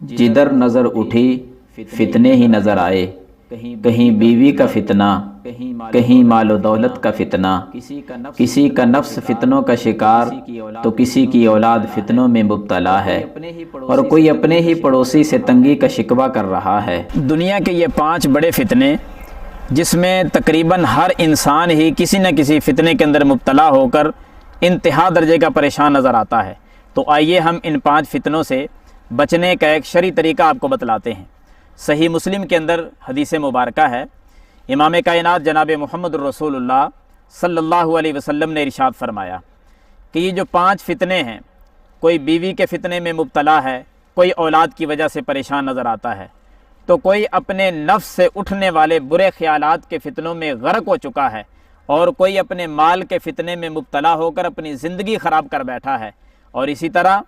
جدھر نظر اٹھی فتنے ہی نظر آئے، کہیں بیوی کا فتنہ، کہیں مال و دولت کا فتنہ، کسی کا نفس فتنوں کا شکار تو کسی کی اولاد فتنوں میں مبتلا ہے، اور کوئی اپنے ہی پڑوسی سے تنگی کا شکوہ کر رہا ہے۔ دنیا کے یہ 5 بڑے فتنے جس میں تقریباً ہر انسان ہی کسی نہ کسی فتنے کے اندر مبتلا ہو کر انتہا درجے کا پریشان نظر آتا ہے، تو آئیے ہم ان 5 فتنوں سے بچنے کا ایک شرعی طریقہ آپ کو بتلاتے ہیں۔ صحیح مسلم کے اندر حدیث مبارکہ ہے، امام کائنات جناب محمد الرسول اللہ صلی اللہ علیہ وسلم نے ارشاد فرمایا کہ یہ جو 5 فتنے ہیں، کوئی بیوی کے فتنے میں مبتلا ہے، کوئی اولاد کی وجہ سے پریشان نظر آتا ہے، تو کوئی اپنے نفس سے اٹھنے والے برے خیالات کے فتنوں میں غرق ہو چکا ہے، اور کوئی اپنے مال کے فتنے میں مبتلا ہو کر اپنی زندگی خراب کر بیٹھا ہے، اور اسی طرح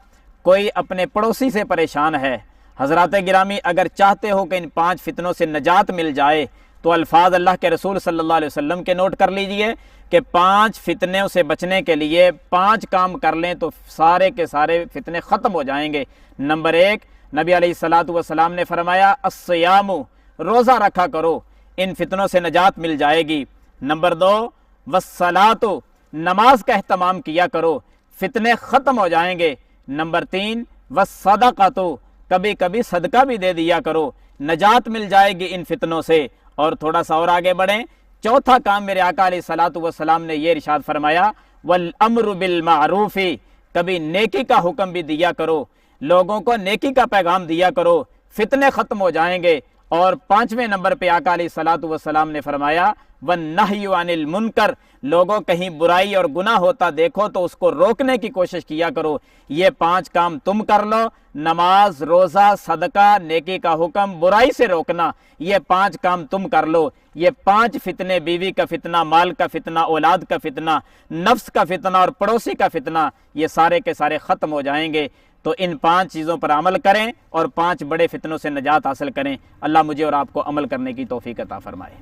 کوئی اپنے پڑوسی سے پریشان ہے۔ حضرات گرامی، اگر چاہتے ہو کہ ان 5 فتنوں سے نجات مل جائے تو الفاظ اللہ کے رسول صلی اللہ علیہ وسلم کے نوٹ کر لیجئے کہ 5 فتنوں سے بچنے کے لیے 5 کام کر لیں تو سارے کے سارے فتنے ختم ہو جائیں گے۔ نمبر 1، نبی علیہ الصلوۃ والسلام نے فرمایا الصیام، روزہ رکھا کرو، ان فتنوں سے نجات مل جائے گی۔ نمبر 2، والصلاۃ، نماز کا اہتمام کیا کرو، فتنے ختم ہو جائیں گے۔ نمبر 3، والصدقۃ، کبھی کبھی صدقہ بھی دے دیا کرو، نجات مل جائے گی ان فتنوں سے۔ اور تھوڑا سا اور آگے بڑھیں، چوتھا کام میرے آقا علیہ الصلوۃ والسلام نے یہ ارشاد فرمایا والامر بالمعروف، کبھی نیکی کا حکم بھی دیا کرو، لوگوں کو نیکی کا پیغام دیا کرو، فتنے ختم ہو جائیں گے۔ اور 5ویں نمبر پہ آقا علیہ الصلوۃ والسلام نے فرمایا والنہی عن المنکر، لوگوں کہیں برائی اور گناہ ہوتا دیکھو تو اس کو روکنے کی کوشش کیا کرو۔ یہ 5 کام تم کر لو، نماز، روزہ، صدقہ، نیکی کا حکم، برائی سے روکنا، یہ 5 کام تم کر لو، یہ 5 فتنے، بیوی کا فتنہ، مال کا فتنہ، اولاد کا فتنہ، نفس کا فتنہ اور پڑوسی کا فتنہ، یہ سارے کے سارے ختم ہو جائیں گے۔ تو ان 5 چیزوں پر عمل کریں اور 5 بڑے فتنوں سے نجات حاصل کریں۔ اللہ مجھے اور آپ کو عمل کرنے کی توفیق عطا فرمائے۔